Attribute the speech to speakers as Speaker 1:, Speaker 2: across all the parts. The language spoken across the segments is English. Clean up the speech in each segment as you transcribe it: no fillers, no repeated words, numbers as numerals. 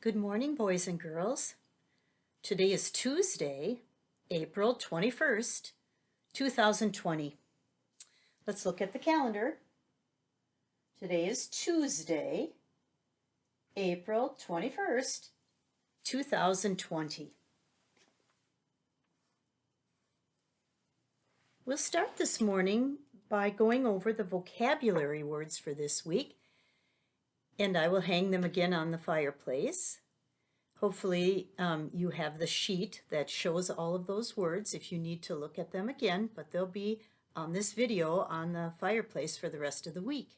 Speaker 1: Good morning, boys and girls. Today is Tuesday, April 21st, 2020. Let's look at the calendar. Today is Tuesday, April 21st, 2020. We'll start this morning by going over the vocabulary words for this week, and I will hang them again on the fireplace. Hopefully you have the sheet that shows all of those words if you need to look at them again, but they'll be on this video on the fireplace for the rest of the week.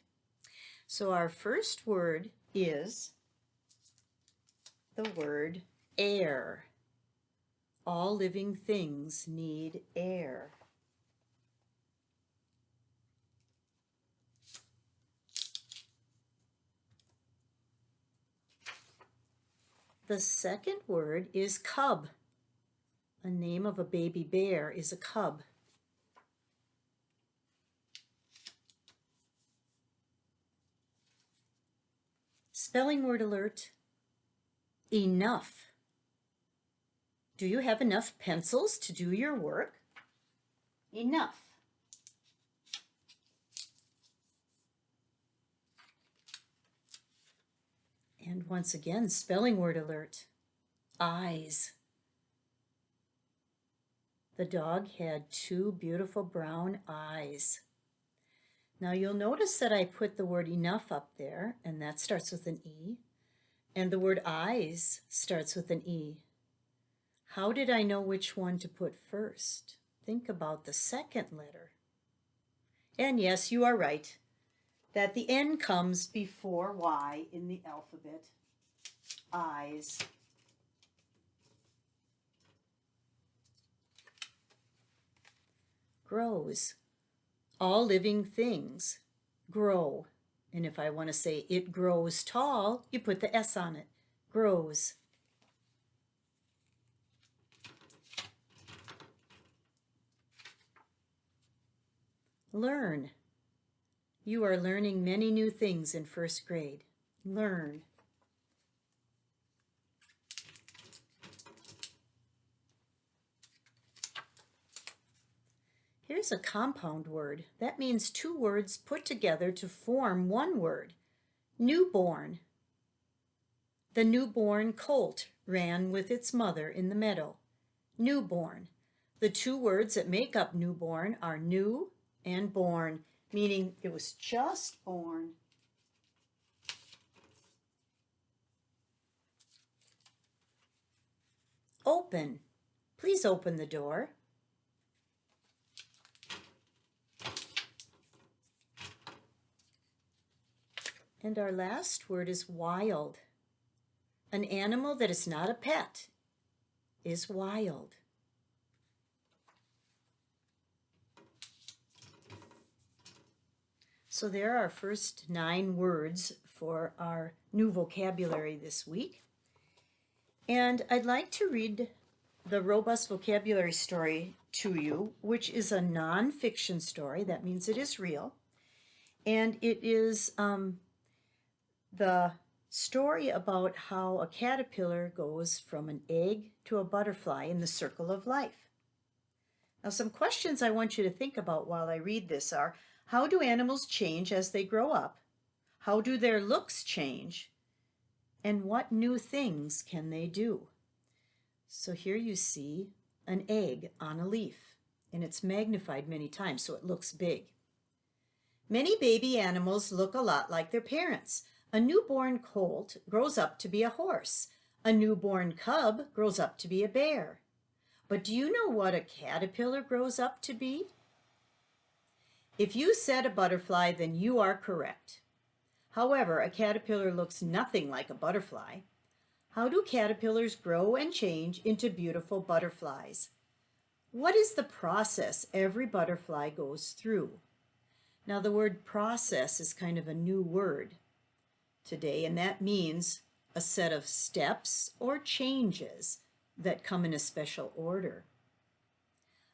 Speaker 1: So our first word is the word air. All living things need air. The second word is cub. A name of a baby bear is a cub. Spelling word alert. Enough. Do you have enough pencils to do your work? Enough. And once again, spelling word alert. Eyes. The dog had two beautiful brown eyes. Now you'll notice that I put the word enough up there, and that starts with an E. And the word eyes starts with an E. How did I know which one to put first? Think about the second letter. And yes, you are right, that the N comes before Y in the alphabet. Eyes. Grows. All living things grow. And if I want to say it grows tall, you put the S on it. Grows. Learn. You are learning many new things in first grade. Learn. Here's a compound word. That means two words put together to form one word. Newborn. The newborn colt ran with its mother in the meadow. Newborn. The two words that make up newborn are new and born, meaning it was just born. Open. Please open the door. And our last word is wild. An animal that is not a pet is wild. So there are our first 9 words for our new vocabulary this week. And I'd like to read the Robust Vocabulary Story to you, which is a nonfiction story. That means it is real. And it is the story about how a caterpillar goes from an egg to a butterfly in the circle of life. Now, some questions I want you to think about while I read this are, how do animals change as they grow up? How do their looks change? And what new things can they do? So here you see an egg on a leaf, and it's magnified many times so it looks big. Many baby animals look a lot like their parents. A newborn colt grows up to be a horse. A newborn cub grows up to be a bear. But do you know what a caterpillar grows up to be? If you said a butterfly, then you are correct. However, a caterpillar looks nothing like a butterfly. How do caterpillars grow and change into beautiful butterflies? What is the process every butterfly goes through? Now, the word process is kind of a new word today, and that means a set of steps or changes that come in a special order.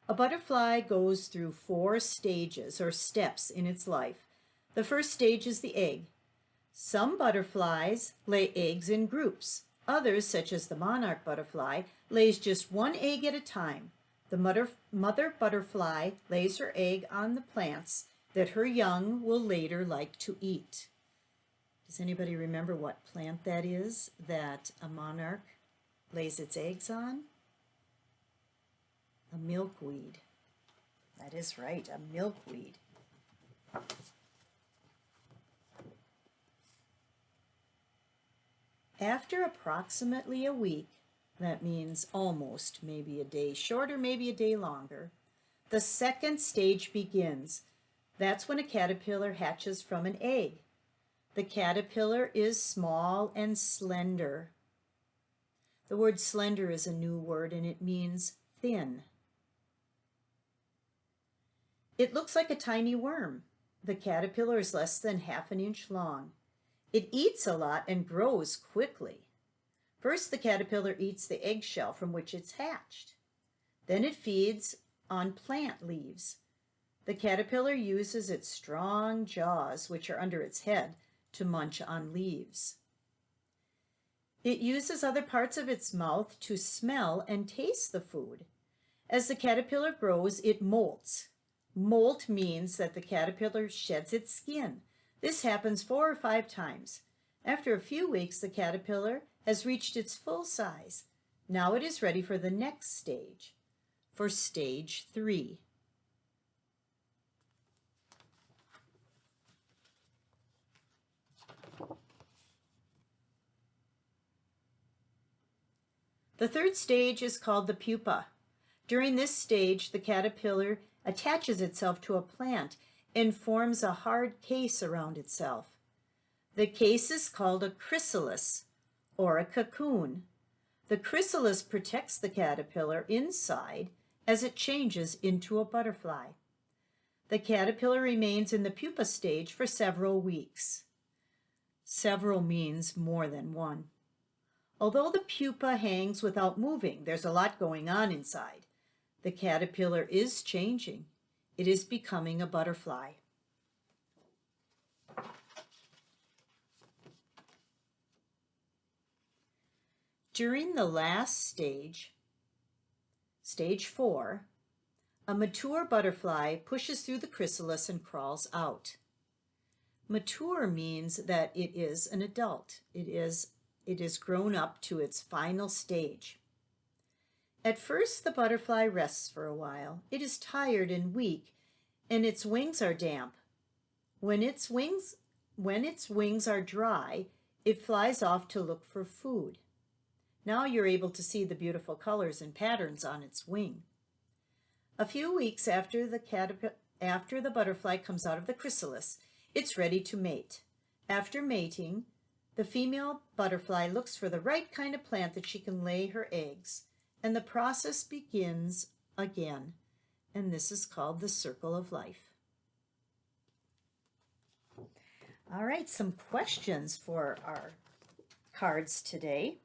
Speaker 1: A butterfly goes through 4 stages or steps in its life. The first stage is the egg. Some butterflies lay eggs in groups. Others, such as the monarch butterfly, lays just one egg at a time. The mother butterfly lays her egg on the plants that her young will later like to eat. Does anybody remember what plant that is that a monarch lays its eggs on? A milkweed. That is right, a milkweed. After approximately a week, that means almost, maybe a day short or maybe a day longer, the second stage begins. That's when a caterpillar hatches from an egg. The caterpillar is small and slender. The word slender is a new word and it means thin. It looks like a tiny worm. The caterpillar is less than half an inch long. It eats a lot and grows quickly. First, the caterpillar eats the eggshell from which it's hatched. Then it feeds on plant leaves. The caterpillar uses its strong jaws, which are under its head, to munch on leaves. It uses other parts of its mouth to smell and taste the food. As the caterpillar grows, it molts. Molt means that the caterpillar sheds its skin. This happens 4 or 5 times. After a few weeks, the caterpillar has reached its full size. Now it is ready for the next stage, for stage 3. The third stage is called the pupa. During this stage, the caterpillar attaches itself to a plant and forms a hard case around itself. The case is called a chrysalis or a cocoon. The chrysalis protects the caterpillar inside as it changes into a butterfly. The caterpillar remains in the pupa stage for several weeks. Several means more than one. Although the pupa hangs without moving, there's a lot going on inside. The caterpillar is changing. It is becoming a butterfly. During the last stage, stage 4, a mature butterfly pushes through the chrysalis and crawls out. Mature means that it is an adult. It is grown up to its final stage. At first, the butterfly rests for a while. It is tired and weak, and its wings are damp. When its wings are dry, it flies off to look for food. Now you're able to see the beautiful colors and patterns on its wing. A few weeks after the butterfly comes out of the chrysalis, it's ready to mate. After mating, the female butterfly looks for the right kind of plant that she can lay her eggs, and the process begins again, and this is called the circle of life. All right, some questions for our cards today.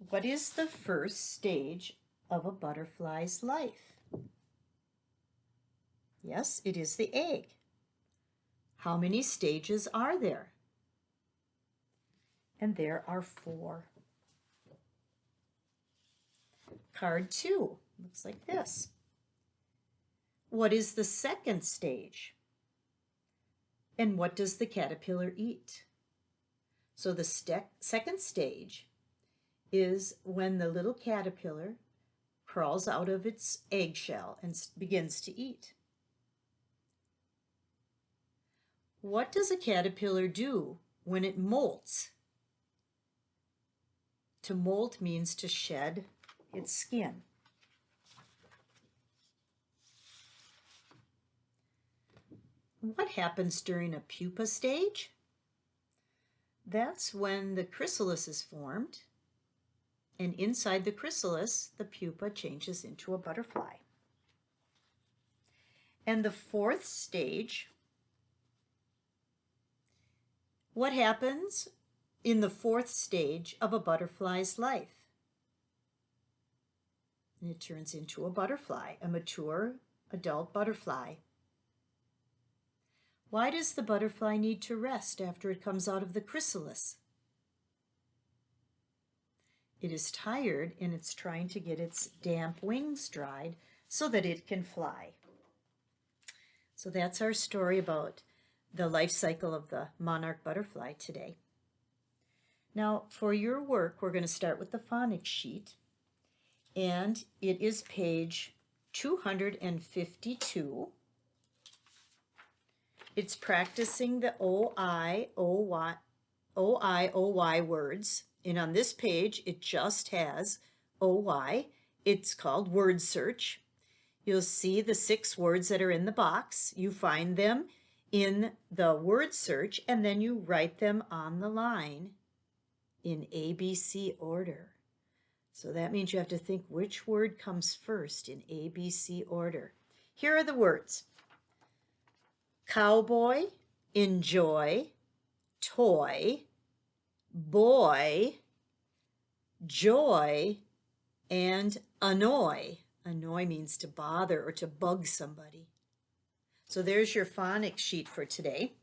Speaker 1: What is the first stage of a butterfly's life? Yes, it is the egg. How many stages are there? And there are 4. Card 2 looks like this. What is the second stage? And what does the caterpillar eat? So the second stage is when the little caterpillar crawls out of its eggshell and begins to eat. What does a caterpillar do when it molts? To molt means to shed its skin. What happens during a pupa stage? That's when the chrysalis is formed, and inside the chrysalis, the pupa changes into a butterfly. And the fourth stage, what happens in the fourth stage of a butterfly's life? And it turns into a butterfly, a mature adult butterfly. Why does the butterfly need to rest after it comes out of the chrysalis? It is tired and it's trying to get its damp wings dried so that it can fly. So that's our story about the life cycle of the monarch butterfly today. Now, for your work, we're going to start with the phonics sheet, and it is page 252. It's practicing the O-I-O-Y words, and on this page, it just has O-Y. It's called word search. You'll see the 6 words that are in the box. You find them in the word search, and then you write them on the line in ABC order. So that means you have to think which word comes first in ABC order. Here are the words: cowboy, enjoy, toy, boy, joy, and annoy. Annoy means to bother or to bug somebody. So there's your phonics sheet for today.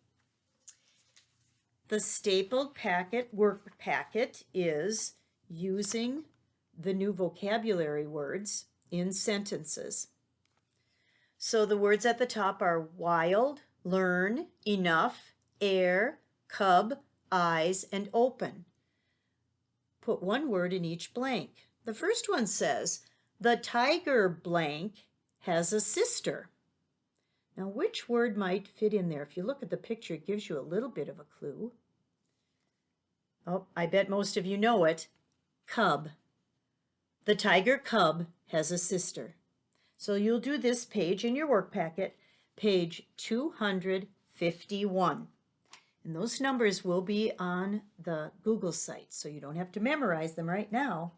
Speaker 1: The stapled work packet is using the new vocabulary words in sentences. So the words at the top are wild, learn, enough, air, cub, eyes, and open. Put one word in each blank. The first one says, the tiger blank has a sister. Now, which word might fit in there? If you look at the picture, it gives you a little bit of a clue. Oh, I bet most of you know it. Cub. The tiger cub has a sister. So you'll do this page in your work packet, page 251. And those numbers will be on the Google site, so you don't have to memorize them right now.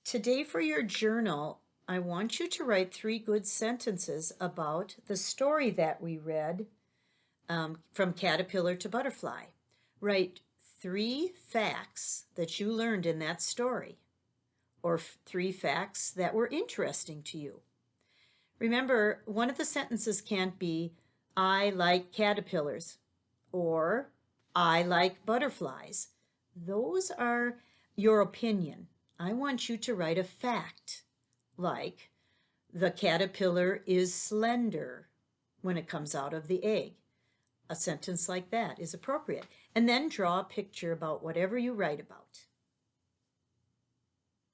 Speaker 1: Today for your journal, I want you to write 3 good sentences about the story that we read, from caterpillar to butterfly. Write 3 facts that you learned in that story, or 3 facts that were interesting to you. Remember, one of the sentences can't be, I like caterpillars, or I like butterflies. Those are your opinion. I want you to write a fact, like, the caterpillar is slender when it comes out of the egg. A sentence like that is appropriate. And then draw a picture about whatever you write about.